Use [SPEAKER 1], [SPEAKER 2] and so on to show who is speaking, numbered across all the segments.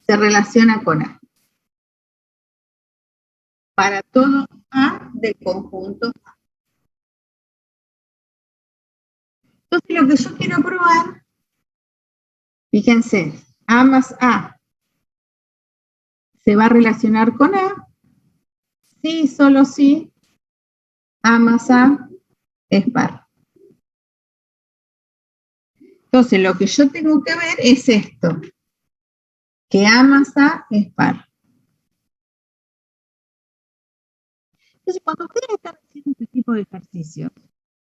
[SPEAKER 1] se relaciona con A. Para todo A del conjunto A. Entonces, lo que yo quiero probar, fíjense, A más A se va a relacionar con A, sí, solo sí, A más A es par. Entonces, lo que yo tengo que ver es esto, que A más A es par. Entonces, cuando ustedes están haciendo este tipo de ejercicios,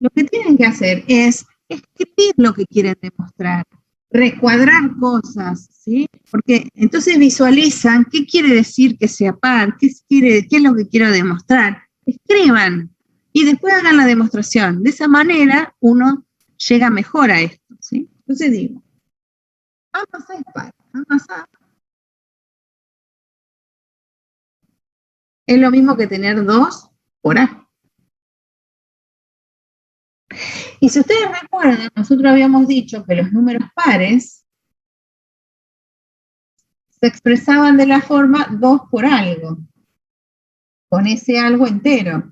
[SPEAKER 1] lo que tienen que hacer es escribir lo que quieren demostrar, recuadrar cosas, ¿sí? Porque entonces visualizan qué quiere decir que sea par, qué es lo que quiero demostrar. Escriban y después hagan la demostración. De esa manera uno llega mejor a esto, ¿sí? Entonces digo, A más A es par, A más A es lo mismo que tener 2 por A. Y si ustedes recuerdan, nosotros habíamos dicho que los números pares se expresaban de la forma 2 por algo, con ese algo entero.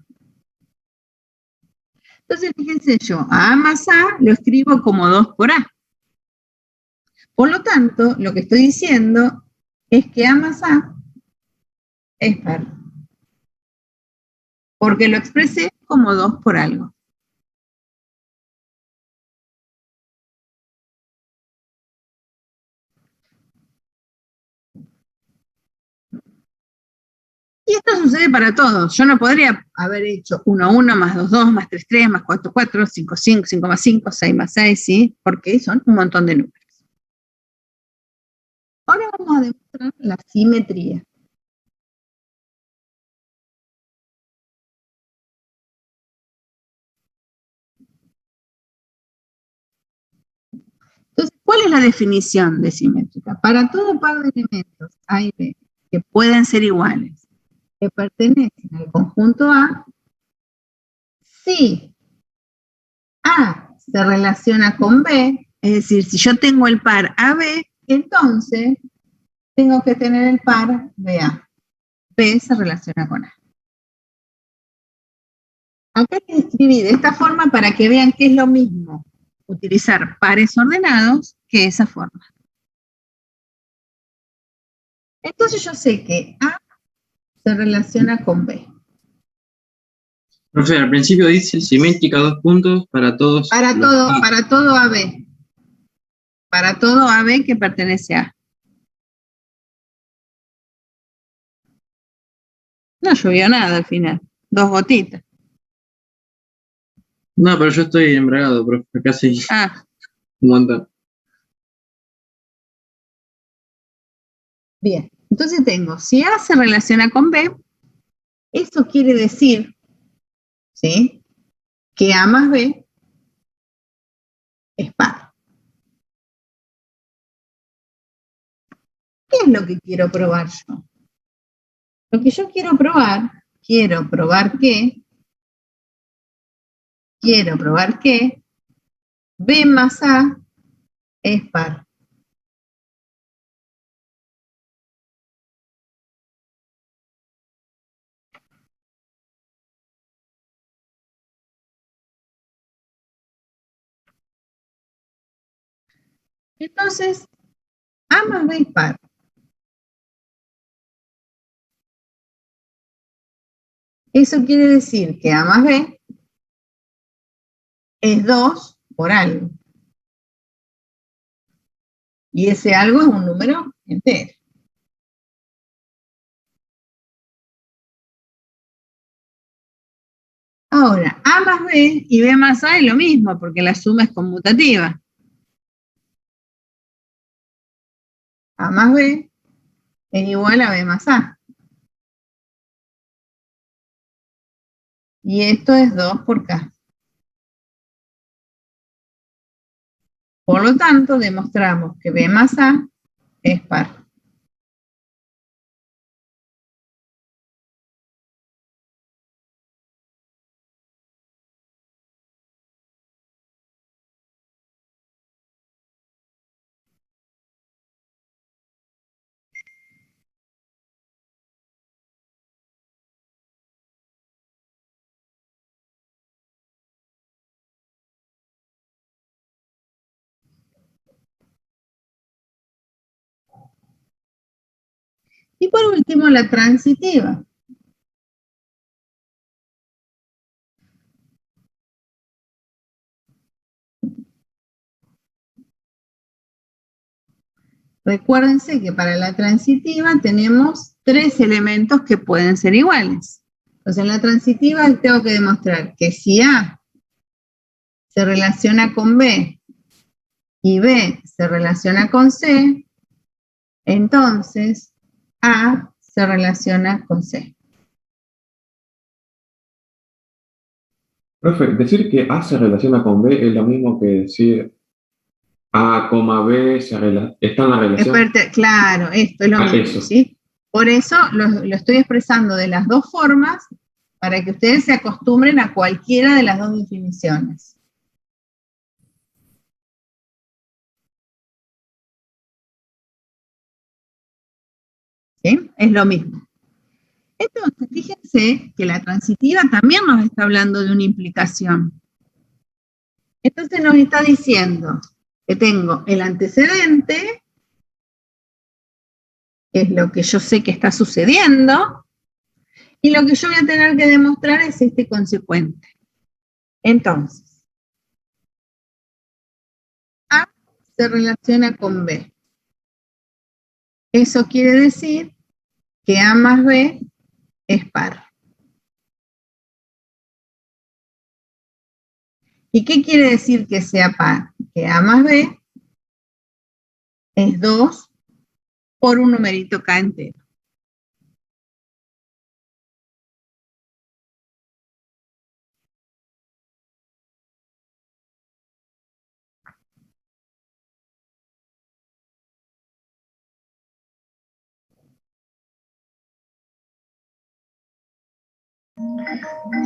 [SPEAKER 1] Entonces, fíjense yo, a más A lo escribo como 2 por A. Por lo tanto, lo que estoy diciendo es que A más A es par, porque lo expresé como 2 por algo. Y esto sucede para todos. Yo no podría haber hecho 1, 1, más 2, 2, más 3, 3, más 4, 4, 5, 5, 5 más 5, 6 más 6, ¿sí? Porque son un montón de números. Ahora vamos a demostrar la simetría. Entonces, ¿cuál es la definición de simétrica? Para todo par de elementos A y B que pueden ser iguales, que pertenecen al conjunto A, si A se relaciona con B, es decir, si yo tengo el par AB, entonces tengo que tener el par BA. B se relaciona con A. Acá hay que escribir de esta forma para que vean que es lo mismo utilizar pares ordenados que esa forma. Entonces yo sé que A se relaciona con B.
[SPEAKER 2] Profe, al principio dice simétrica 2 puntos para todos.
[SPEAKER 1] Para todo AB. Para todo AB que pertenece a A. No llovió nada al final. 2 gotitas.
[SPEAKER 2] No, pero yo estoy embragado, profe, casi un montón.
[SPEAKER 1] Bien, entonces tengo, si A se relaciona con B, eso quiere decir, ¿sí?, que A más B es par. ¿Qué es lo que quiero probar yo? Lo que yo quiero probar que B más A es par. Entonces, A más B es par. Eso quiere decir que A más B es 2 por algo. Y ese algo es un número entero. Ahora, A más B y B más A es lo mismo, porque la suma es conmutativa. A más B es igual a B más A. Y esto es 2 por K. Por lo tanto, demostramos que B más A es par. Y por último, la transitiva. Recuérdense que para la transitiva tenemos 3 elementos que pueden ser iguales. Entonces, en la transitiva tengo que demostrar que si A se relaciona con B y B se relaciona con C, entonces A se relaciona con C.
[SPEAKER 3] Profe, decir que A se relaciona con B es lo mismo que decir A, B está en la relación.
[SPEAKER 1] Claro, esto es lo mismo,
[SPEAKER 3] Eso.
[SPEAKER 1] ¿sí? Por eso lo estoy expresando de las dos formas para que ustedes se acostumbren a cualquiera de las dos definiciones. ¿Sí? Es lo mismo. Entonces, fíjense que la transitiva también nos está hablando de una implicación. Entonces nos está diciendo que tengo el antecedente, que es lo que yo sé que está sucediendo, y lo que yo voy a tener que demostrar es este consecuente. Entonces, A se relaciona con B. Eso quiere decir que A más B es par. ¿Y qué quiere decir que sea par? Que A más B es 2 por un numerito K entero.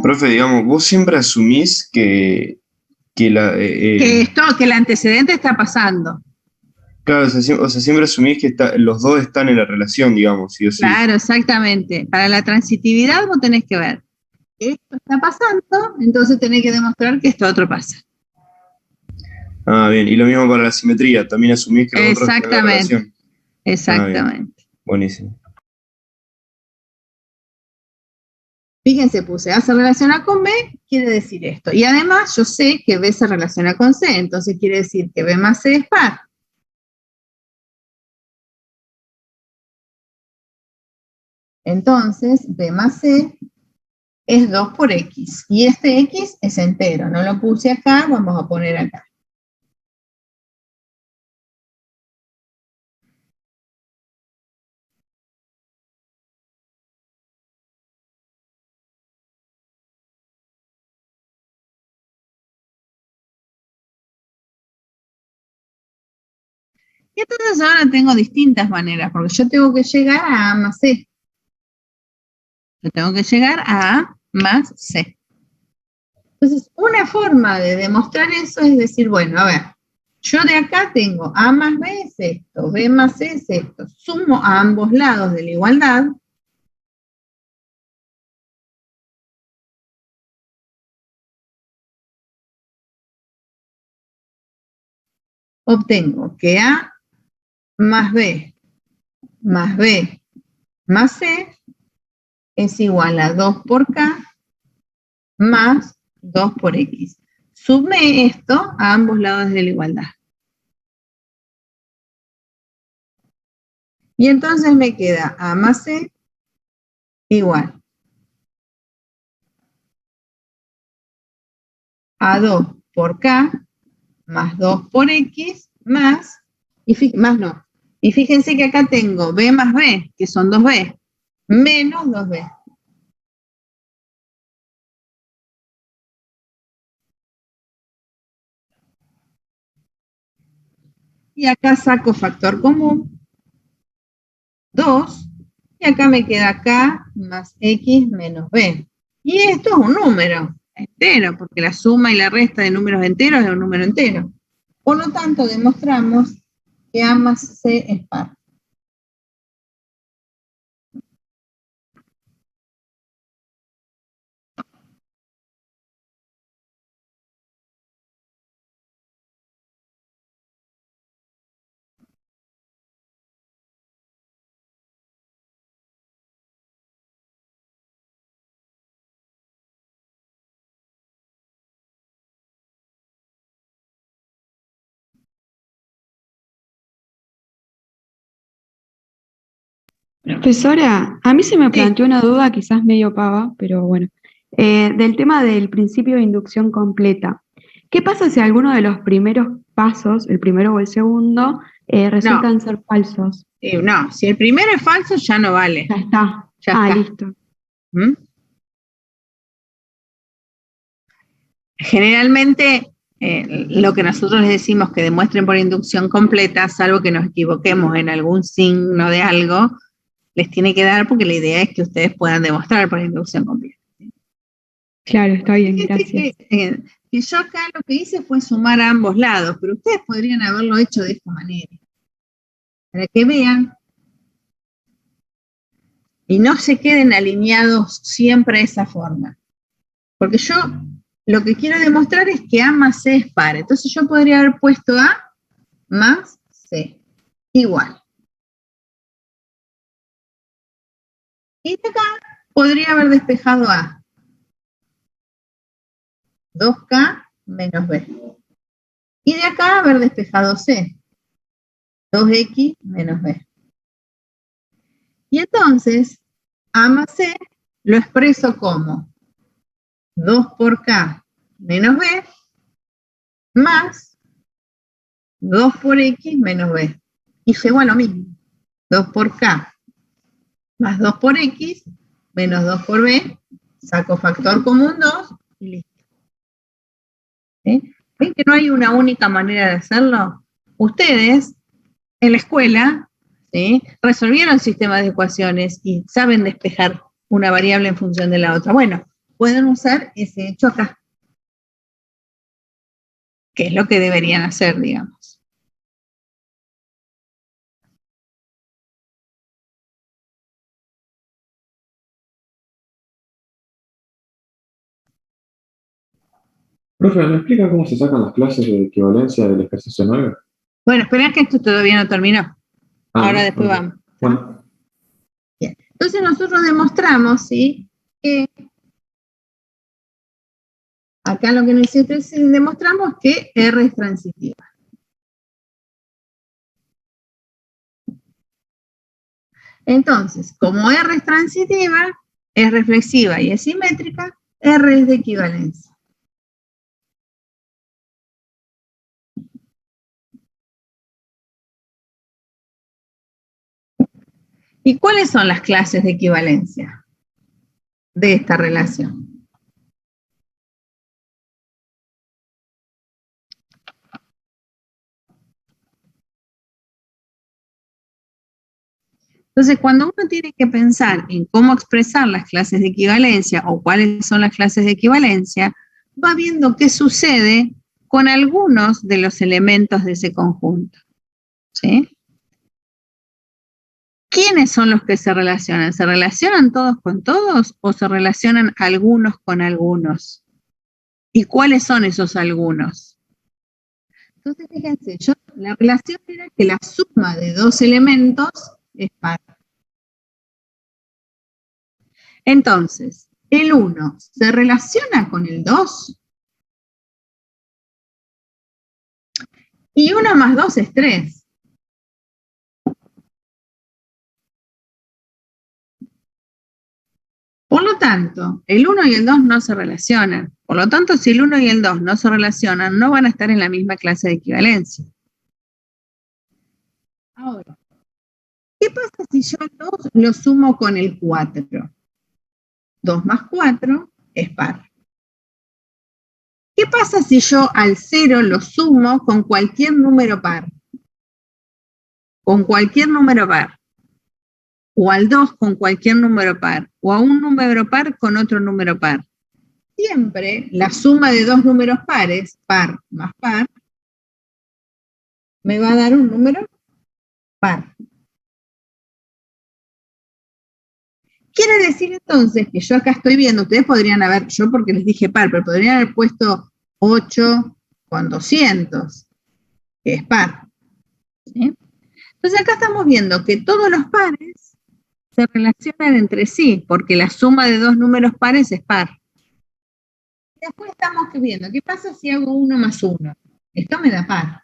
[SPEAKER 4] Profe, digamos, vos siempre asumís que
[SPEAKER 1] Que el antecedente está pasando.
[SPEAKER 4] claro, o sea, siempre asumís que los dos están en la relación, digamos, sí o sí.
[SPEAKER 1] Claro, exactamente. Para la transitividad vos tenés que ver que esto está pasando, entonces tenés que demostrar que esto otro pasa.
[SPEAKER 4] Ah, bien. Y lo mismo para la simetría, también asumís que los otros están en la relación.
[SPEAKER 1] Exactamente.
[SPEAKER 4] Ah, buenísimo.
[SPEAKER 1] Fíjense, puse A se relaciona con B, quiere decir esto. Y además yo sé que B se relaciona con C, entonces quiere decir que B más C es par. Entonces, B más C es 2 por X. Y este X es entero. No lo puse acá, vamos a poner acá. Y entonces ahora tengo distintas maneras, porque yo tengo que llegar a A más C. Yo tengo que llegar a A más C. Entonces, una forma de demostrar eso es decir, bueno, a ver, yo de acá tengo A más B es esto, B más C es esto. Sumo a ambos lados de la igualdad. Obtengo que A más B más B más C es igual a 2 por K más 2 por X. Sumé esto a ambos lados de la igualdad. Y entonces me queda A más C igual a 2 por K más 2 por X más, más no. Y fíjense que acá tengo B más B, que son 2B, menos 2B. Y acá saco factor común, 2, y acá me queda K más X menos B. Y esto es un número entero, porque la suma y la resta de números enteros es un número entero. Por lo tanto, demostramos que A más C es par.
[SPEAKER 5] Profesora, a mí se me planteó una duda, quizás medio pava, pero bueno, del tema del principio de inducción completa. ¿Qué pasa si alguno de los primeros pasos, el primero o el segundo, resultan ser falsos?
[SPEAKER 1] No, si el primero es falso, ya no vale.
[SPEAKER 5] Ya está.
[SPEAKER 1] Ya está.
[SPEAKER 5] Listo.
[SPEAKER 1] ¿Mm? Generalmente, lo que nosotros les decimos que demuestren por inducción completa, salvo que nos equivoquemos en algún signo de algo, les tiene que dar porque la idea es que ustedes puedan demostrar por inducción completa.
[SPEAKER 5] Claro, está bien, gracias.
[SPEAKER 1] Que yo acá lo que hice fue sumar a ambos lados, pero ustedes podrían haberlo hecho de esta manera. Para que vean y no se queden alineados siempre de esa forma. Porque yo lo que quiero demostrar es que A más C es par. Entonces yo podría haber puesto A más C, igual. Y de acá podría haber despejado A. 2K menos B. Y de acá haber despejado C. 2X menos B. Y entonces, A más C lo expreso como 2 por K menos B más 2 por X menos B. Y llego a lo mismo. 2 por K más 2 por X menos 2 por B. Saco factor común 2 y listo. ¿Sí? ¿Ven que no hay una única manera de hacerlo? Ustedes, en la escuela, ¿sí?, resolvieron sistemas de ecuaciones y saben despejar una variable en función de la otra. Bueno, pueden usar ese hecho acá, que es lo que deberían hacer, digamos.
[SPEAKER 3] Profe, ¿me explica cómo se sacan las clases de equivalencia del ejercicio 9?
[SPEAKER 1] Bueno, esperen que esto todavía no terminó. Ahora después
[SPEAKER 3] Okay.
[SPEAKER 1] vamos.
[SPEAKER 3] Bueno.
[SPEAKER 1] Bien. Entonces nosotros demostramos, ¿sí?, que acá lo que nosotros demostramos que R es transitiva. Entonces, como R es transitiva, es reflexiva y es simétrica, R es de equivalencia. ¿Y cuáles son las clases de equivalencia de esta relación? Entonces, cuando uno tiene que pensar en cómo expresar las clases de equivalencia o cuáles son las clases de equivalencia, va viendo qué sucede con algunos de los elementos de ese conjunto. ¿Sí? ¿Quiénes son los que se relacionan? ¿Se relacionan todos con todos o se relacionan algunos con algunos? ¿Y cuáles son esos algunos? Entonces, fíjense, la relación era que la suma de dos elementos es par. Entonces, el 1 se relaciona con el 2. Y 1 más 2 es 3. Por lo tanto, el 1 y el 2 no se relacionan. Por lo tanto, si el 1 y el 2 no se relacionan, no van a estar en la misma clase de equivalencia. Ahora, ¿qué pasa si yo el 2 lo sumo con el 4? 2 más 4 es par. ¿Qué pasa si yo al 0 lo sumo con cualquier número par? Con cualquier número par. O al 2 con cualquier número par. O a un número par con otro número par. Siempre la suma de dos números pares, par más par, me va a dar un número par. Quiere decir entonces que yo acá estoy viendo, ustedes podrían haber, yo porque les dije par, pero podrían haber puesto 8 con 200, que es par. ¿Sí? Entonces acá estamos viendo que todos los pares se relacionan entre sí, porque la suma de dos números pares es par. Después estamos viendo, ¿qué pasa si hago 1 más 1? Esto me da par.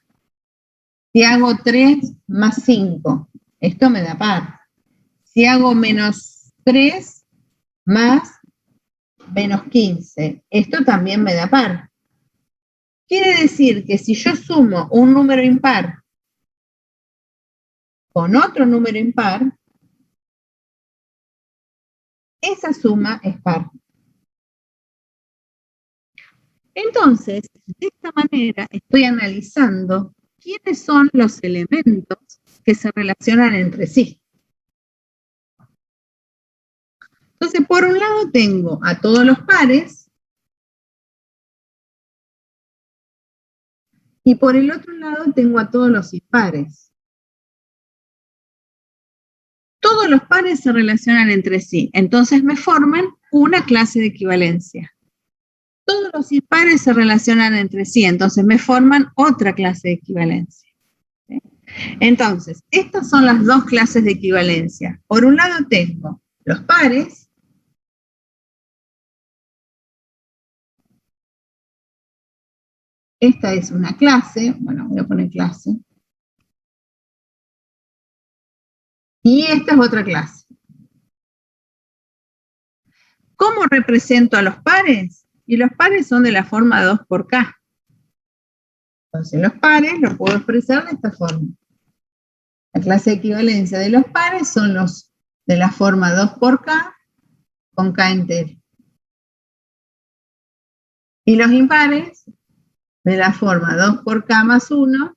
[SPEAKER 1] Si hago 3 más 5, esto me da par. si hago menos 3 más menos 15, esto también me da par. Quiere decir que si yo sumo un número impar con otro número impar, esa suma es par. Entonces, de esta manera estoy analizando quiénes son los elementos que se relacionan entre sí. Entonces, por un lado tengo a todos los pares y por el otro lado tengo a todos los impares. Todos los pares se relacionan entre sí, entonces me forman una clase de equivalencia. Todos los impares se relacionan entre sí, entonces me forman otra clase de equivalencia. ¿Sí? Entonces, estas son las dos clases de equivalencia. Por un lado tengo los pares, esta es una clase, bueno, voy a poner clase, y esta es otra clase. ¿Cómo represento a los pares? Y los pares son de la forma 2 por K. Entonces los pares los puedo expresar de esta forma. La clase de equivalencia de los pares son los de la forma 2 por K con K entero. Y los impares de la forma 2 por K más 1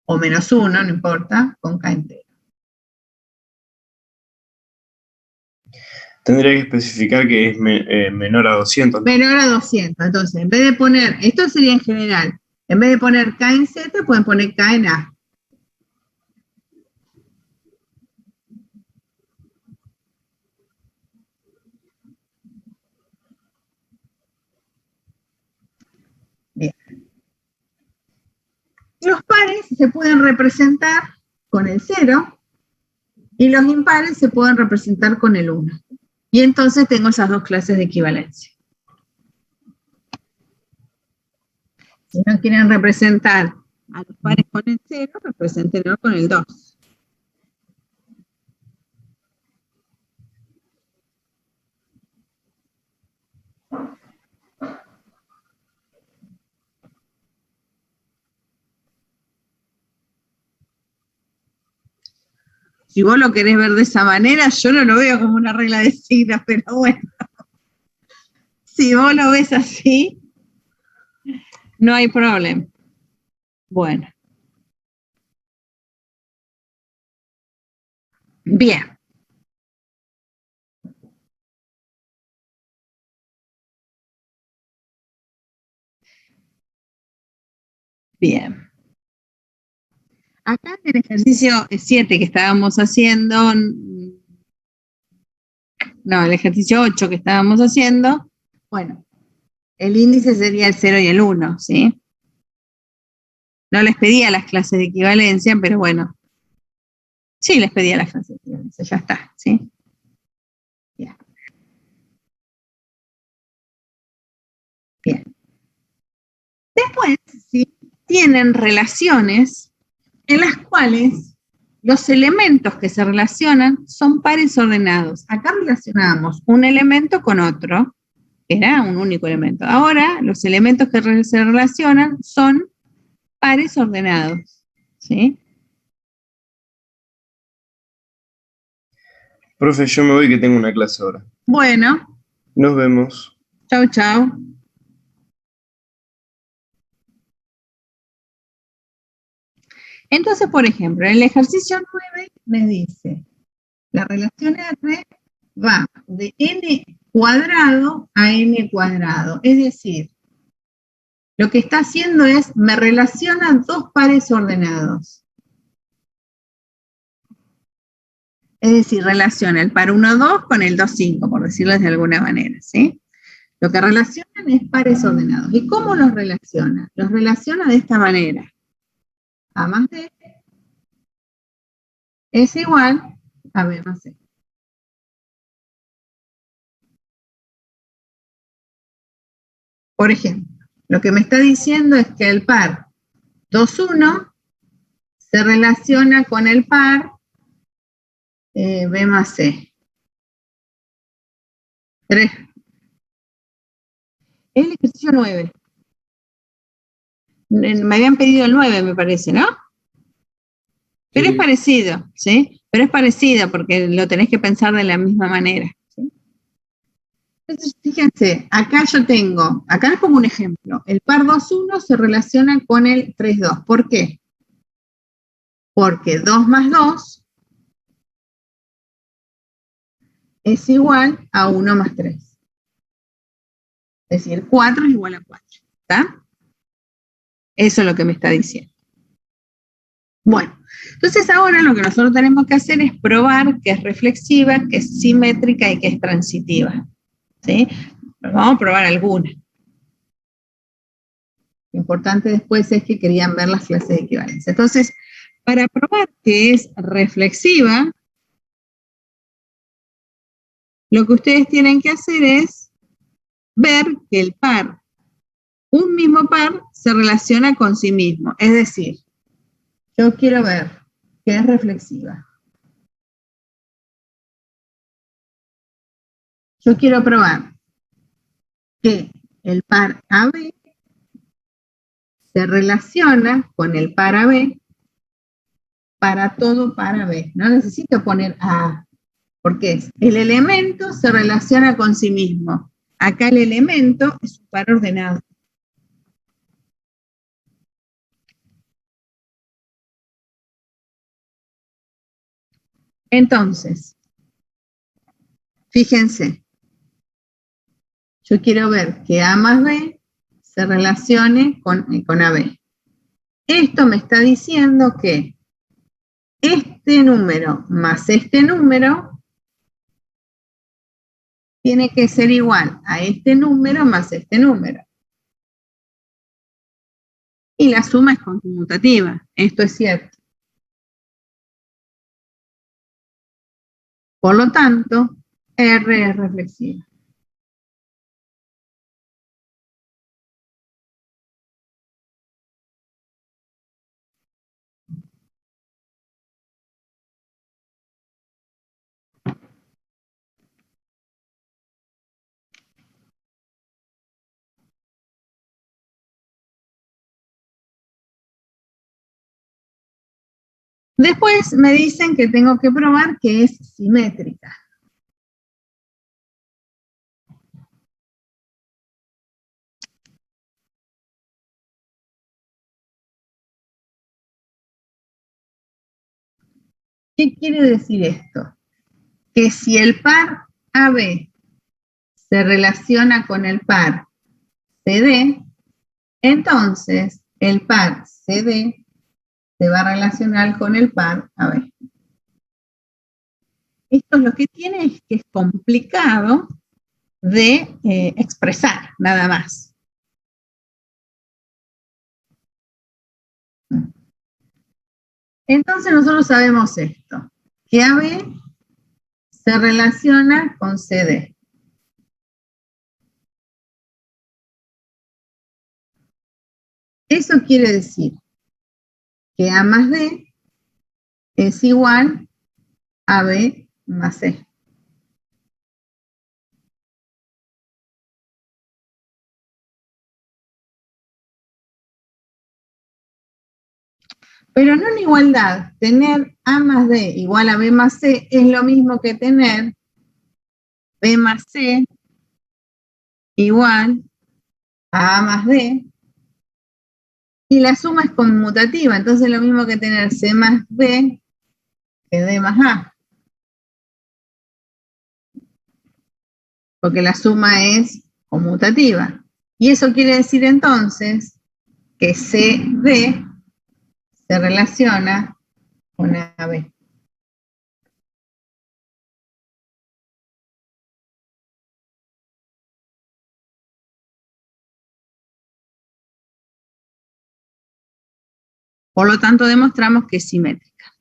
[SPEAKER 1] o menos 1, no importa, con K entero.
[SPEAKER 4] Tendría que especificar que es menor a 200.
[SPEAKER 1] Menor a 200. Entonces, en vez de poner, esto sería en general, en vez de poner K en Z, pueden poner K en A. Bien. Los pares se pueden representar con el 0 y los impares se pueden representar con el 1. Y entonces tengo esas dos clases de equivalencia. Si no quieren representar a los pares con el 0, represéntenlo con el 2. Si vos lo querés ver de esa manera, yo no lo veo como una regla de signos, pero bueno. Si vos lo ves así, no hay problema. Bueno. Bien. Bien. Acá en el ejercicio 7 que estábamos haciendo, no, el ejercicio 8 que estábamos haciendo, bueno, el índice sería el 0 y el 1, ¿sí? No les pedía las clases de equivalencia, pero bueno. Sí, les pedía las clases de equivalencia, ya está, ¿sí? Bien. Bien. Después, ¿sí? Tienen relaciones en las cuales los elementos que se relacionan son pares ordenados. Acá relacionamos un elemento con otro, que era un único elemento. Ahora, los elementos que se relacionan son pares ordenados, ¿sí?
[SPEAKER 4] Profe, yo me voy que tengo una clase ahora.
[SPEAKER 1] Bueno.
[SPEAKER 4] Nos vemos.
[SPEAKER 1] Chau, chau. Entonces, por ejemplo, en el ejercicio 9 me dice, la relación R va de n cuadrado a n cuadrado. Es decir, lo que está haciendo es, me relaciona dos pares ordenados. Es decir, relaciona el par 1, 2 con el 2, 5, por decirlo de alguna manera, ¿sí? Lo que relacionan es pares ordenados. ¿Y cómo los relaciona? Los relaciona de esta manera. A más D es igual a B más C. Por ejemplo, lo que me está diciendo es que el par 2, 1 se relaciona con el par B más C. 3. Es el ejercicio 9. Me habían pedido el 9, me parece, ¿no? Pero
[SPEAKER 3] Sí.
[SPEAKER 1] es parecido, ¿sí? Pero es parecido porque lo tenés que pensar de la misma manera, ¿sí? Entonces, fíjense, acá yo tengo, acá les pongo un ejemplo. El par 2,1 se relaciona con el 3,2. ¿Por qué? Porque 2 más 2 es igual a 1 más 3. Es decir, 4 es igual a 4. ¿Está? Eso es lo que me está diciendo. Bueno, entonces ahora lo que nosotros tenemos que hacer es probar que es reflexiva, que es simétrica y que es transitiva. ¿Sí? Pues vamos a probar algunas. Lo importante después es que querían ver las clases de equivalencia. Entonces, para probar que es reflexiva, lo que ustedes tienen que hacer es ver que el par, un mismo par, se relaciona con sí mismo. Es decir, yo quiero ver que es reflexiva. Yo quiero probar que el par AB se relaciona con el par AB para todo par AB. No necesito poner A, porque es el elemento se relaciona con sí mismo. Acá el elemento es un par ordenado. Entonces, fíjense, yo quiero ver que A más B se relacione con AB. Esto me está diciendo que este número más este número tiene que ser igual a este número más este número. Y la suma es conmutativa. Esto es cierto. Por lo tanto, R es reflexiva. Después me dicen que tengo que probar que es simétrica. ¿Qué quiere decir esto? Que si el par AB se relaciona con el par CD, entonces el par CD se va a relacionar con el par AB. Esto lo que tiene es que es complicado de expresar, nada más. Entonces nosotros sabemos esto, que AB se relaciona con CD. Eso quiere decir que A más D es igual a B más C. Pero no en igualdad, tener A más D igual a B más C es lo mismo que tener B más C igual a más D, y la suma es conmutativa, entonces es lo mismo que tener C más B que D más A, porque la suma es conmutativa. Y eso quiere decir entonces que CD se relaciona con AB. Por lo tanto, demostramos que es simétrica.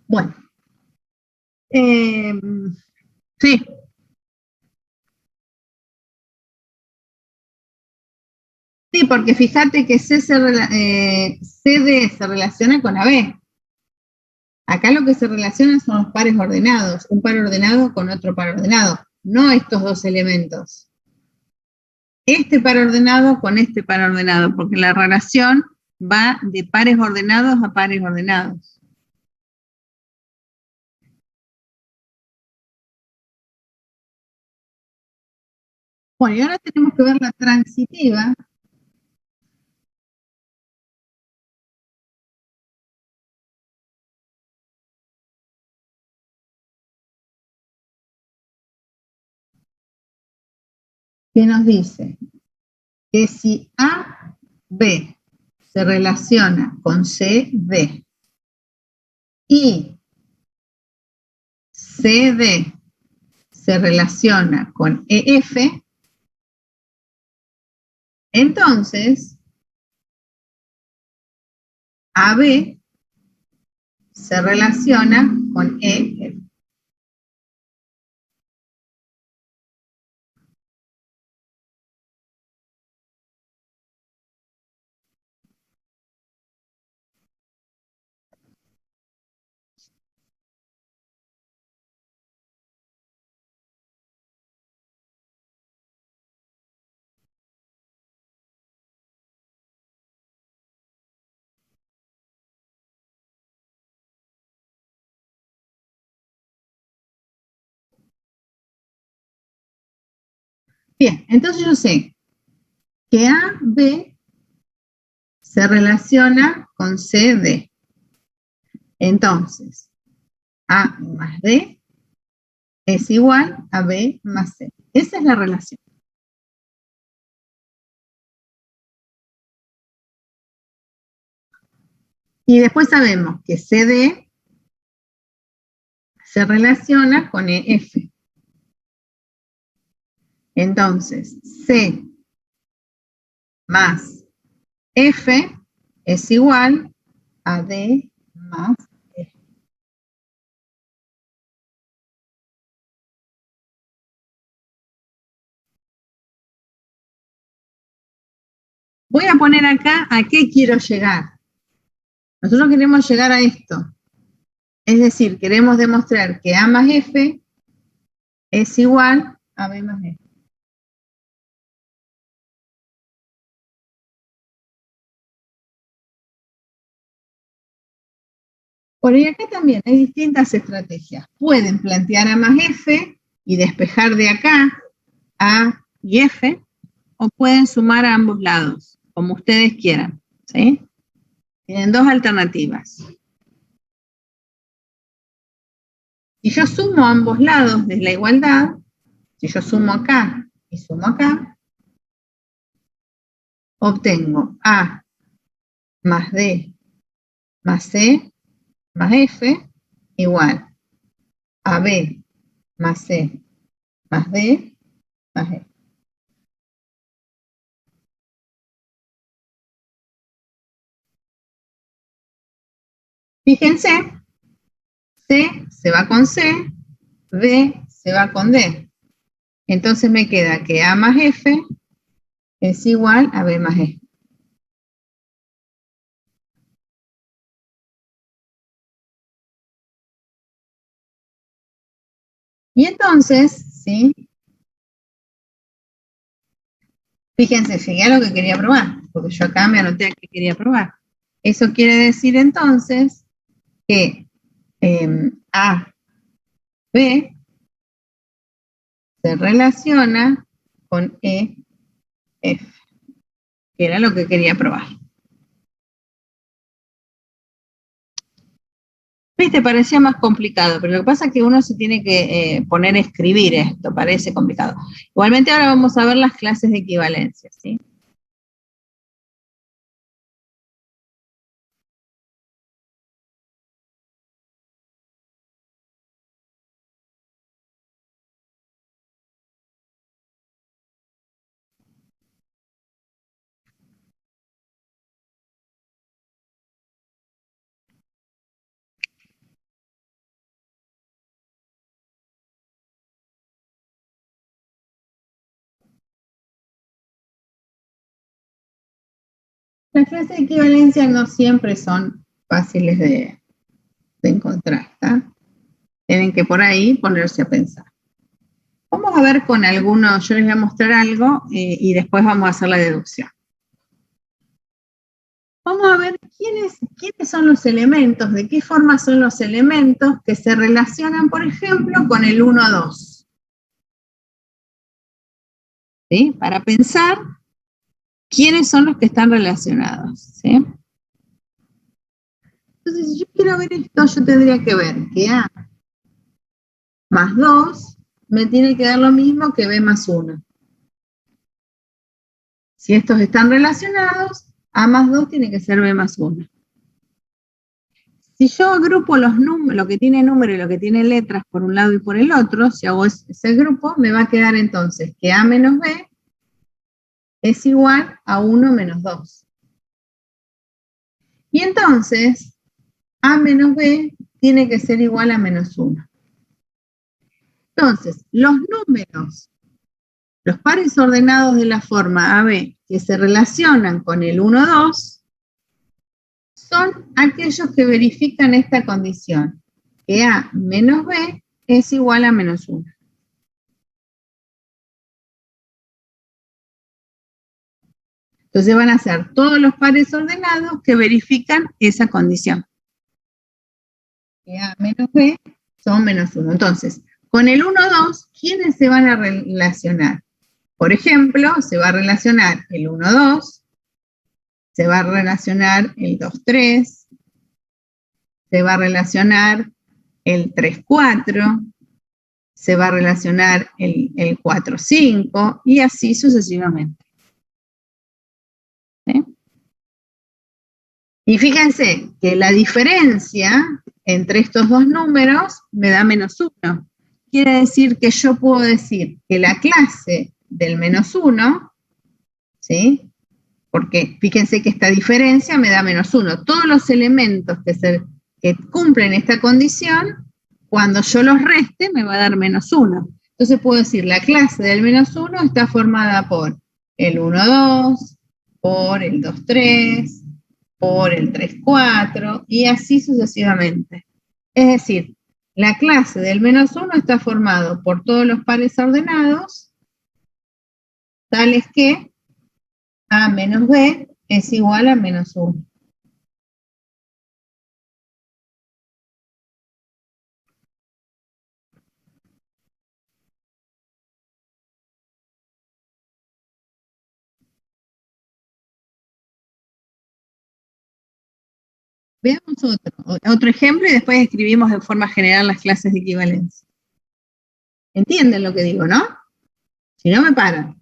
[SPEAKER 1] Bueno, sí. Sí, porque fíjate que CD se relaciona con AB. Acá lo que se relaciona son los pares ordenados, un par ordenado con otro par ordenado, no estos dos elementos. Este par ordenado con este par ordenado, porque la relación va de pares ordenados a pares ordenados. Bueno, y ahora tenemos que ver la transitiva. Que nos dice que si AB se relaciona con CD y CD se relaciona con EF, entonces AB se relaciona con EF. Bien, entonces yo sé que AB se relaciona con CD. Entonces, A más D es igual a B más C. Esa es la relación. Y después sabemos que CD se relaciona con EF. Entonces, C más F es igual a D más F. Voy a poner acá a qué quiero llegar. Nosotros queremos llegar a esto. Es decir, queremos demostrar que A más F es igual a B más F. Por ahí acá también hay distintas estrategias. Pueden plantear A más F y despejar de acá A y F, o pueden sumar a ambos lados, como ustedes quieran, ¿sí? Tienen dos alternativas. Si yo sumo a ambos lados de la igualdad, si yo sumo acá y sumo acá, obtengo A más D más C más F igual a B más C más D más F. Fíjense, C se va con C, D se va con D. Entonces me queda que A más F es igual a B más F. Y entonces, ¿sí? Fíjense, llegué a lo que quería probar, porque yo acá me anoté a que quería probar. Eso quiere decir entonces que A, B se relaciona con E, F, que era lo que quería probar. Viste, parecía más complicado, pero lo que pasa es que uno se tiene que poner a escribir esto, parece complicado. Igualmente ahora vamos a ver las clases de equivalencia, ¿sí? Las clases de equivalencia no siempre son fáciles de encontrar, ¿está? Tienen que por ahí ponerse a pensar. Vamos a ver con algunos, yo les voy a mostrar algo y después vamos a hacer la deducción. Vamos a ver quiénes son los elementos, de qué forma son los elementos que se relacionan, por ejemplo, con el 1, 2. ¿Sí? Para pensar quiénes son los que están relacionados. ¿Sí? Entonces, si yo quiero ver esto, yo tendría que ver que A más 2 me tiene que dar lo mismo que B más 1. Si estos están relacionados, A más 2 tiene que ser B más 1. Si yo agrupo los números, lo que tiene número y lo que tiene letras por un lado y por el otro, si hago ese grupo, me va a quedar entonces que A menos B es igual a 1 menos 2. Y entonces, A menos B tiene que ser igual a menos 1. Entonces, los números, los pares ordenados de la forma AB que se relacionan con el 1, 2, son aquellos que verifican esta condición, que A menos B es igual a menos 1. Entonces van a ser todos los pares ordenados que verifican esa condición. Que A menos B son menos 1. Entonces, con el 1, 2, ¿quiénes se van a relacionar? Por ejemplo, se va a relacionar el 1, 2, se va a relacionar el 2, 3, se va a relacionar el 3, 4, se va a relacionar el 4, 5 y así sucesivamente. ¿Sí? Y fíjense que la diferencia entre estos dos números me da menos 1. Quiere decir que yo puedo decir que la clase del menos 1, ¿sí? Porque fíjense que esta diferencia me da menos 1. Todos los elementos que cumplen esta condición, cuando yo los reste, me va a dar menos 1. Entonces puedo decir, la clase del menos 1 está formada por el 1, 2, por el 2, 3, por el 3, 4, y así sucesivamente. Es decir, la clase del menos 1 está formado por todos los pares ordenados, tales que A menos B es igual a menos 1. Veamos otro ejemplo y después escribimos de forma general las clases de equivalencia. ¿Entienden lo que digo, no? Si no, me paran.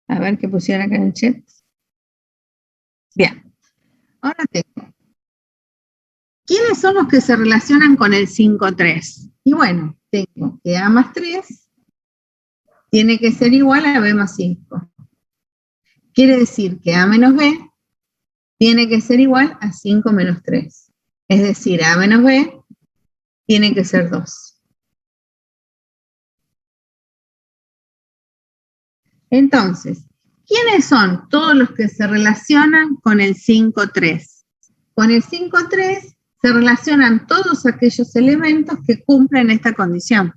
[SPEAKER 1] A ver qué pusieron acá en el chat. Bien. Ahora tengo. ¿Quiénes son los que se relacionan con el 5, 3? Y bueno, tengo que A más 3 tiene que ser igual a B más 5. Quiere decir que A menos B tiene que ser igual a 5 menos 3. Es decir, A menos B tiene que ser 2. Entonces, ¿quiénes son todos los que se relacionan con el 5, 3? Con el 5, 3 se relacionan todos aquellos elementos que cumplen esta condición.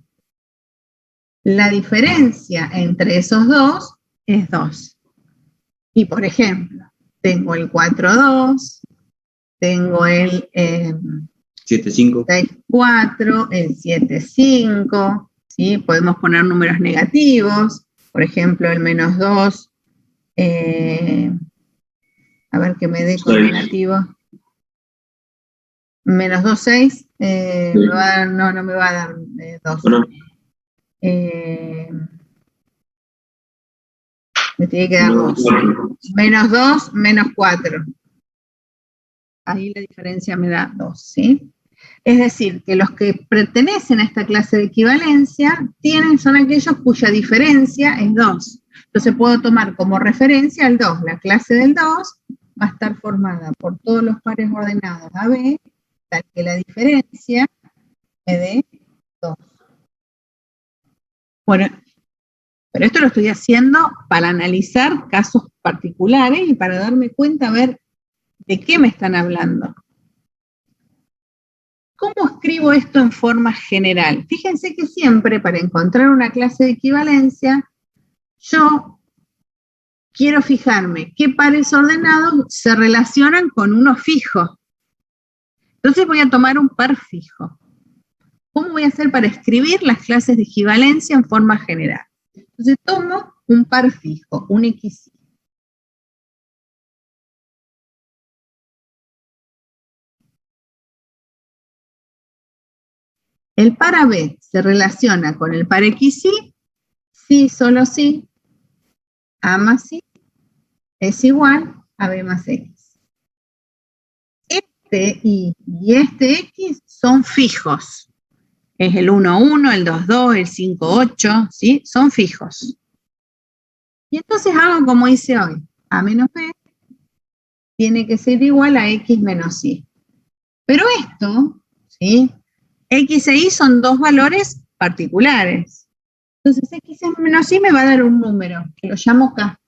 [SPEAKER 1] La diferencia entre esos dos es 2. Y por ejemplo, tengo el 4, 2, tengo el
[SPEAKER 4] 7, 5.
[SPEAKER 1] 6, 4, el 7, 5, ¿sí? Podemos poner números negativos, por ejemplo, el menos 2, a ver que me dé con negativo. Menos 2, 6, me va a dar, no me va a dar 2. Bueno. Me tiene que dar 2. Menos 2, menos 4. Ahí la diferencia me da 2, ¿sí? Es decir, que los que pertenecen a esta clase de equivalencia son aquellos cuya diferencia es 2. Entonces puedo tomar como referencia el 2. La clase del 2 va a estar formada por todos los pares ordenados AB, tal que la diferencia me dé 2. Bueno, pero esto lo estoy haciendo para analizar casos particulares y para darme cuenta a ver de qué me están hablando. ¿Cómo escribo esto en forma general? Fíjense que siempre para encontrar una clase de equivalencia, yo quiero fijarme qué pares ordenados se relacionan con uno fijo. Entonces voy a tomar un par fijo. ¿Cómo voy a hacer para escribir las clases de equivalencia en forma general? Entonces tomo un par fijo, un XY. El par AB se relaciona con el par XY, si, solo si, A más I es igual a B más X. Este Y y este X son fijos. Es el 1, 1, el 2, 2, el 5, 8, ¿sí? Son fijos. Y entonces hago como hice hoy. A menos B tiene que ser igual a X menos Y. Pero esto, ¿sí? X e Y son dos valores particulares. Entonces X menos Y me va a dar un número, que lo llamo K.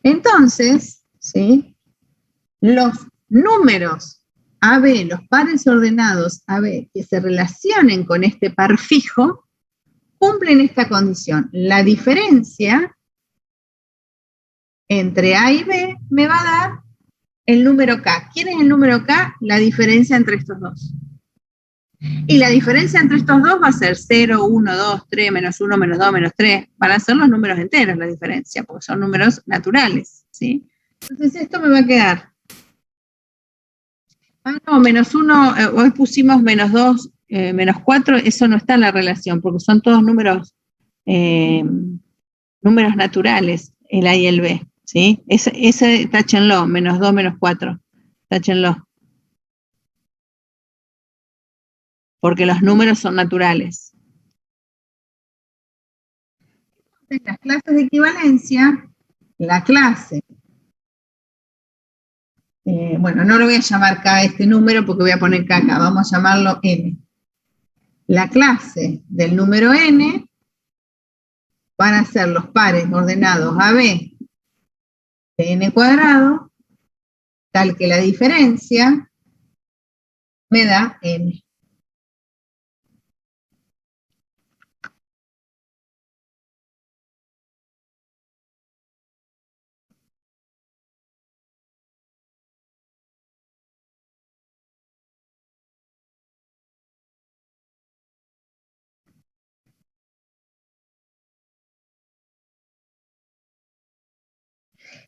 [SPEAKER 1] Entonces, ¿sí? Los números AB, los pares ordenados AB que se relacionen con este par fijo, cumplen esta condición. La diferencia entre A y B me va a dar el número K. ¿Quién es el número K? La diferencia entre estos dos. Y la diferencia entre estos dos va a ser 0, 1, 2, 3, menos 1, menos 2, menos 3. Van a ser los números enteros la diferencia, porque son números naturales, ¿sí? Entonces esto me va a quedar. Ah, no, menos 1, hoy pusimos menos 2, menos 4, eso no está en la relación, porque son todos números naturales, el A y el B, ¿sí? Ese táchenlo, menos 2, menos 4, táchenlo. Porque los números son naturales. En las clases de equivalencia, la clase, bueno, no lo voy a llamar K este número porque voy a poner K acá, vamos a llamarlo N. La clase del número N van a ser los pares ordenados AB de N cuadrado, tal que la diferencia me da N.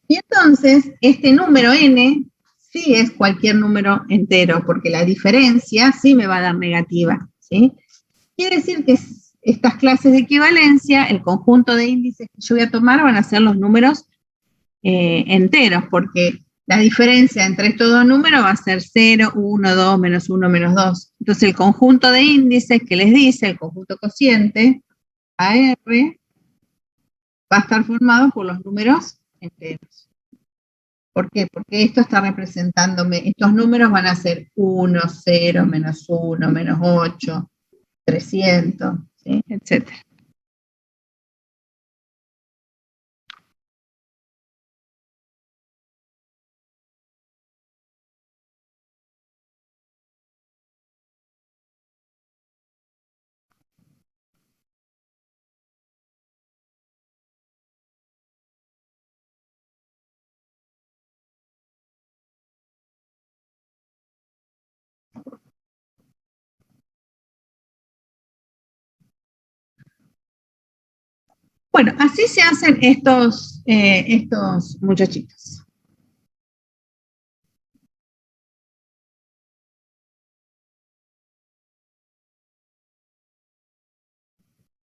[SPEAKER 1] Y entonces, este número N sí es cualquier número entero, porque la diferencia sí me va a dar negativa, ¿sí? Quiere decir que estas clases de equivalencia, el conjunto de índices que yo voy a tomar van a ser los números enteros, porque la diferencia entre estos dos números va a ser 0, 1, 2, menos 1, menos 2. Entonces el conjunto de índices que les dice, el conjunto cociente, AR, va a estar formado por los números enteros. ¿Por qué? Porque esto está representándome, estos números van a ser 1, 0, menos 1, menos 8, 300, ¿sí? Etcétera. Bueno, así se hacen estos muchachitos.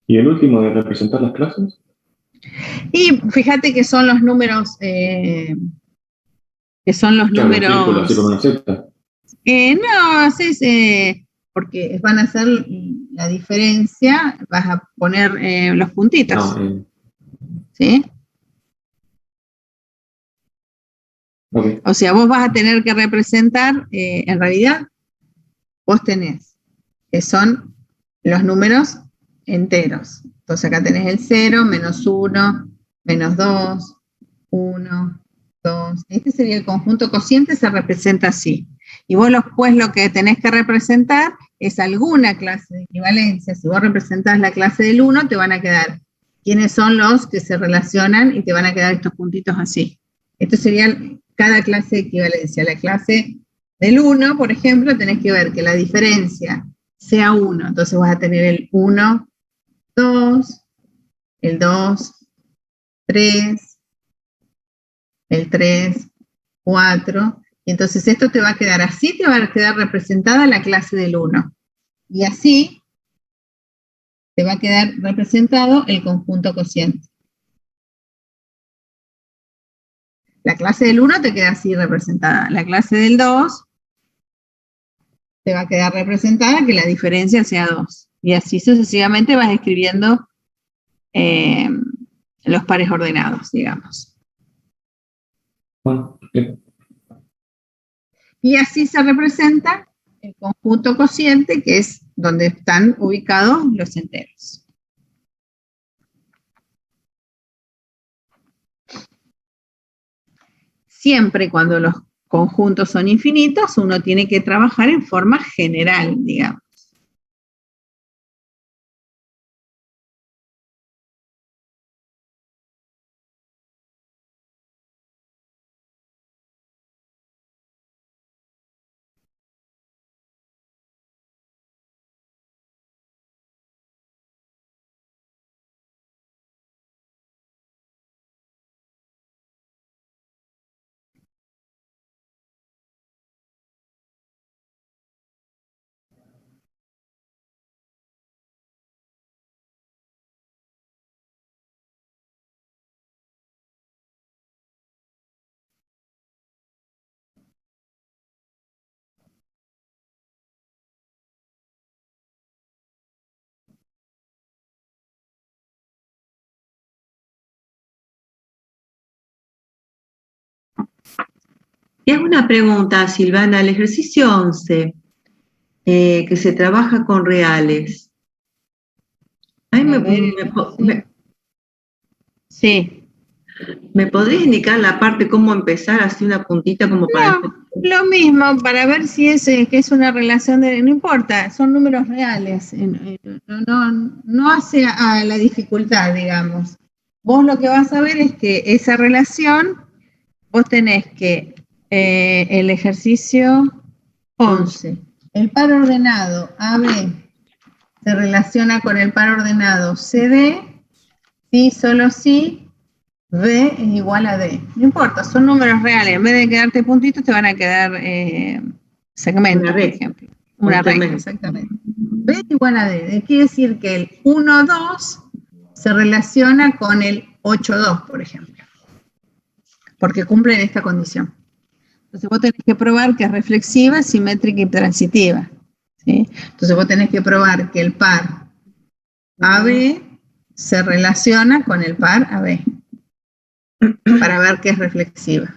[SPEAKER 3] ¿Y el último de representar las clases?
[SPEAKER 1] Y fíjate que son los números, Claro,
[SPEAKER 3] Círculo, así como una secta.
[SPEAKER 1] no, porque van a hacer la diferencia, vas a poner los puntitos, ¿sí?
[SPEAKER 3] Okay.
[SPEAKER 1] O sea, vos vas a tener que representar, en realidad, vos tenés, que son los números enteros. Entonces acá tenés el 0, menos 1, menos 2, 1, 2. Este sería el conjunto cociente, se representa así. Y vos después lo que tenés que representar es alguna clase de equivalencia. Si vos representás la clase del 1, te van a quedar quiénes son los que se relacionan y te van a quedar estos puntitos así. Esto sería cada clase de equivalencia. La clase del 1, por ejemplo, tenés que ver que la diferencia sea 1. Entonces vas a tener el 1, 2, el 2, 3, el 3, 4. Y entonces esto te va a quedar así, te va a quedar representada la clase del 1. Y así te va a quedar representado el conjunto cociente. La clase del 1 te queda así representada. La clase del 2 te va a quedar representada que la diferencia sea 2. Y así sucesivamente vas escribiendo los pares ordenados, digamos.
[SPEAKER 3] Bueno,
[SPEAKER 1] Y así se representa el conjunto cociente, que es donde están ubicados los enteros. Siempre cuando los conjuntos son infinitos, uno tiene que trabajar en forma general, digamos.
[SPEAKER 6] Y hago una pregunta, Silvana, el ejercicio 11, que se trabaja con reales.
[SPEAKER 1] Sí.
[SPEAKER 6] ¿Me podrías indicar la parte cómo empezar, así una puntita como para...
[SPEAKER 1] No, lo mismo, para ver si es que es una relación de... No importa, son números reales. No hace a la dificultad, digamos. Vos lo que vas a ver es que esa relación, vos tenés que el ejercicio 11, el par ordenado AB se relaciona con el par ordenado CD, sí, solo sí, B es igual a D. No importa, son números reales. En vez de quedarte puntitos, te van a quedar segmentos, por ejemplo. Una recta, exactamente. B es igual a D. Quiere decir que el 1,2 se relaciona con el 8,2, por ejemplo. Porque cumplen esta condición. Entonces vos tenés que probar que es reflexiva, simétrica y transitiva. ¿Sí? Entonces vos tenés que probar que el par AB se relaciona con el par AB. Para ver que es reflexiva.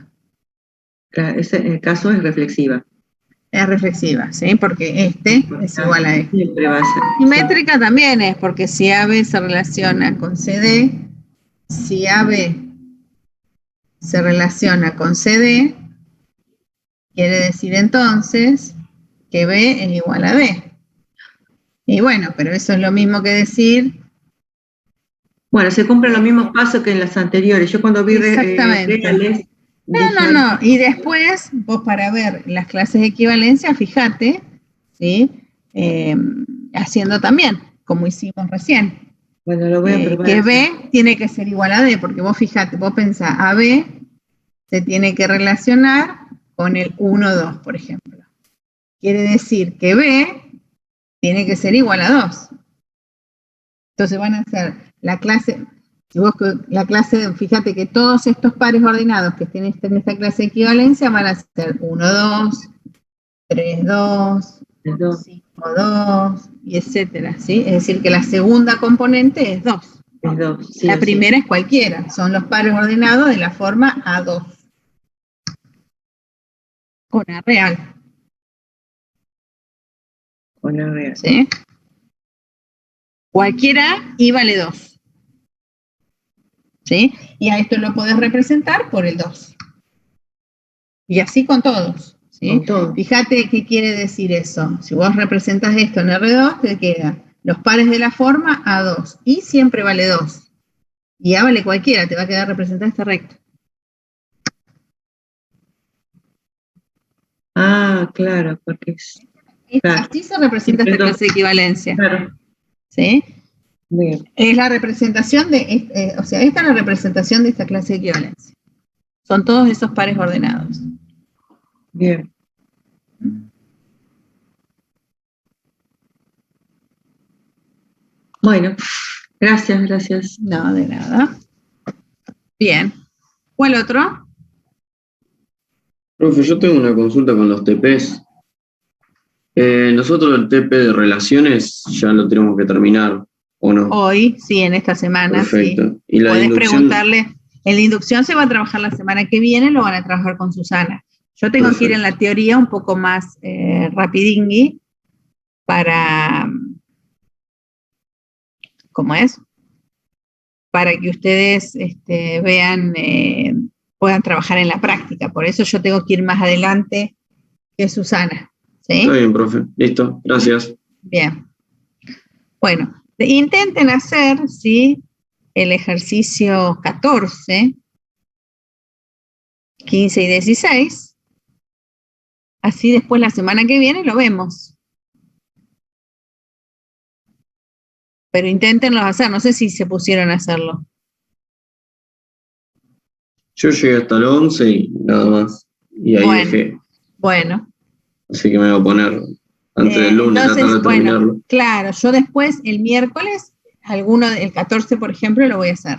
[SPEAKER 6] Claro, en el caso es reflexiva.
[SPEAKER 1] Es reflexiva, ¿sí? Porque este es igual a este.
[SPEAKER 6] Siempre va a ser.
[SPEAKER 1] Simétrica también es, porque si AB se relaciona con CD, si AB se relaciona con CD, quiere decir entonces que B es igual a D. Y bueno, pero eso es lo mismo que decir...
[SPEAKER 6] Bueno, se cumplen los mismos pasos que en las anteriores. Yo cuando vi reales...
[SPEAKER 1] No. Y después, vos para ver las clases de equivalencia, fíjate, ¿sí? Haciendo también, como hicimos recién.
[SPEAKER 6] Bueno, lo voy a probar.
[SPEAKER 1] Que B tiene que ser igual a D, porque vos fíjate, vos pensás, AB se tiene que relacionar con el 1,2, por ejemplo. Quiere decir que B tiene que ser igual a 2. Entonces van a ser la clase... fíjate que todos estos pares ordenados que tienen en esta clase de equivalencia van a ser 1, 2, 3, 2, 5, 2, y etcétera, ¿sí? Es decir, que la segunda componente es 2.
[SPEAKER 6] Es 2, sí,
[SPEAKER 1] la primera es cualquiera, son los pares ordenados de la forma A2. Con A real.
[SPEAKER 6] Con A real.
[SPEAKER 1] ¿Sí? Cualquiera y vale 2. ¿Sí? Y a esto lo podés representar por el 2. Y así con todos. ¿Sí?
[SPEAKER 6] Con todo.
[SPEAKER 1] Fíjate qué quiere decir eso. Si vos representas esto en R2, te queda los pares de la forma A2. Y siempre vale 2. Y A vale cualquiera, te va a quedar representada esta recta.
[SPEAKER 6] Ah, claro, porque es... Claro.
[SPEAKER 1] Así se representa esta clase de equivalencia.
[SPEAKER 6] Claro.
[SPEAKER 1] ¿Sí?
[SPEAKER 6] Bien.
[SPEAKER 1] Es la representación de, o sea, esta es la representación de esta clase de equivalencia. Son todos esos pares ordenados.
[SPEAKER 6] Bien. Bueno, gracias.
[SPEAKER 1] No, de nada. Bien. ¿Cuál otro?
[SPEAKER 2] Profe, yo tengo una consulta con los TPs. Nosotros el TP de relaciones ya lo tenemos que terminar, ¿o no?
[SPEAKER 1] Hoy, sí, en esta semana.
[SPEAKER 2] Perfecto.
[SPEAKER 1] Sí.
[SPEAKER 2] Y la
[SPEAKER 1] Podés
[SPEAKER 2] inducción...
[SPEAKER 1] preguntarle, en la inducción se va a trabajar la semana que viene, lo van a trabajar con Susana. Yo tengo que ir en la teoría un poco más rapidingui para, ¿cómo es? Para que ustedes vean, puedan trabajar en la práctica. Por eso yo tengo que ir más adelante que Susana. ¿Sí?
[SPEAKER 2] Está bien, profe. Listo. Gracias.
[SPEAKER 1] Bien. Bueno, intenten hacer, ¿sí?, el ejercicio 14, 15 y 16. Así después la semana que viene lo vemos. Pero inténtenlo hacer, no sé si se pusieron a hacerlo.
[SPEAKER 2] Yo llegué hasta el 11 y nada más. Y ahí dejé.
[SPEAKER 1] Bueno.
[SPEAKER 2] Así que me voy a poner antes del lunes,
[SPEAKER 1] entonces,
[SPEAKER 2] tratar de terminarlo.
[SPEAKER 1] Bueno, claro, yo después, el miércoles, el 14, por ejemplo, lo voy a hacer.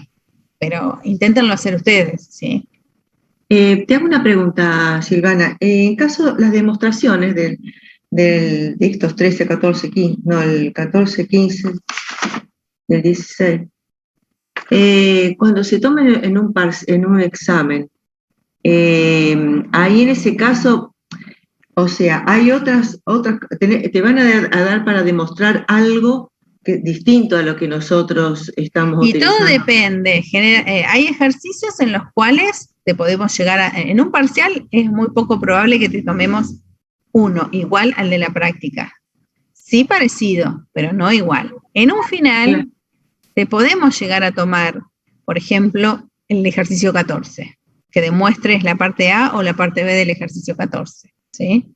[SPEAKER 1] Pero inténtenlo hacer ustedes, ¿sí?
[SPEAKER 6] Te hago una pregunta, Silvana. En caso de las demostraciones de estos 13, 14, 15, no, el 14, 15, el 16, cuando se tomen en un examen, ahí en ese caso, o sea, hay otras te van a dar para demostrar algo distinto a lo que nosotros estamos utilizando.
[SPEAKER 1] Y todo depende. Hay ejercicios en los cuales te podemos llegar en un parcial es muy poco probable que te tomemos uno igual al de la práctica. Sí parecido, pero no igual. En un final te podemos llegar a tomar, por ejemplo, el ejercicio 14, que demuestres la parte A o la parte B del ejercicio 14, ¿sí?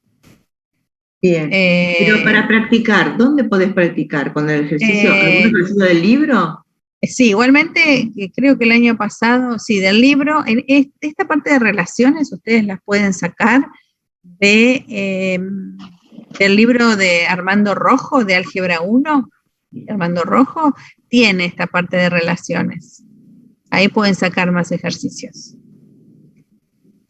[SPEAKER 6] Bien, pero para practicar, ¿dónde podés practicar? ¿Con el ejercicio, algún ejercicio del libro?
[SPEAKER 1] Sí, igualmente, creo que el año pasado, sí, del libro, en esta parte de relaciones ustedes las pueden sacar del libro de Armando Rojo, de Álgebra 1, Armando Rojo, tiene esta parte de relaciones. Ahí pueden sacar más ejercicios.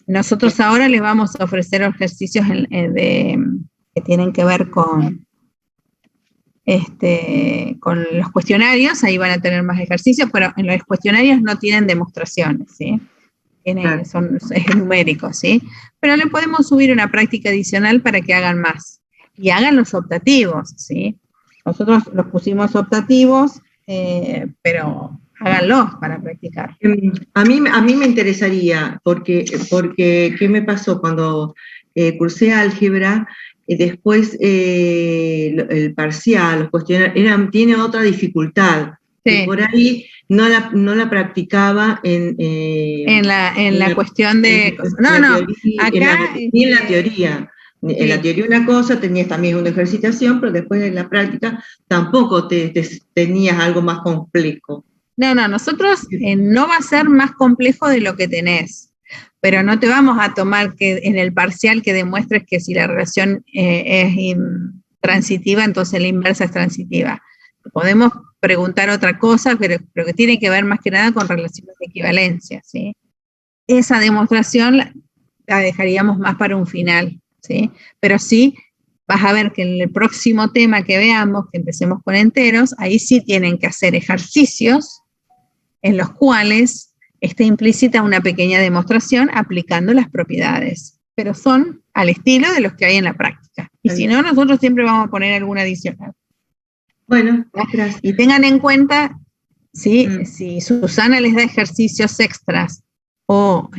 [SPEAKER 1] Nosotros ahora les vamos a ofrecer ejercicios que tienen que ver con los cuestionarios, ahí van a tener más ejercicios, pero en los cuestionarios no tienen demostraciones, ¿sí? Es numérico, ¿sí? Pero le podemos subir una práctica adicional para que hagan más. Y hagan los optativos, ¿sí? Nosotros los pusimos optativos, pero háganlos para practicar.
[SPEAKER 6] A mí me interesaría, porque ¿qué me pasó cuando cursé álgebra? Después el parcial, los cuestionarios, tiene otra dificultad. Sí. Y por ahí no la practicaba en
[SPEAKER 1] la cuestión de...
[SPEAKER 6] acá... En la teoría. Sí. En la teoría una cosa, tenías también una ejercitación, pero después en la práctica tampoco tenías algo más complejo.
[SPEAKER 1] No, nosotros no va a ser más complejo de lo que tenés, pero no te vamos a tomar que en el parcial que demuestres que si la relación es transitiva, entonces la inversa es transitiva. Podemos preguntar otra cosa, pero que tiene que ver más que nada con relaciones de equivalencia, ¿sí? Esa demostración la dejaríamos más para un final, ¿sí? Pero sí, vas a ver que en el próximo tema que veamos, que empecemos con enteros, ahí sí tienen que hacer ejercicios en los cuales está implícita una pequeña demostración aplicando las propiedades, pero son al estilo de los que hay en la práctica. Y si no, nosotros siempre vamos a poner alguna adicional.
[SPEAKER 6] Bueno, gracias.
[SPEAKER 1] Y tengan en cuenta, ¿sí? Si Susana les da ejercicios extras o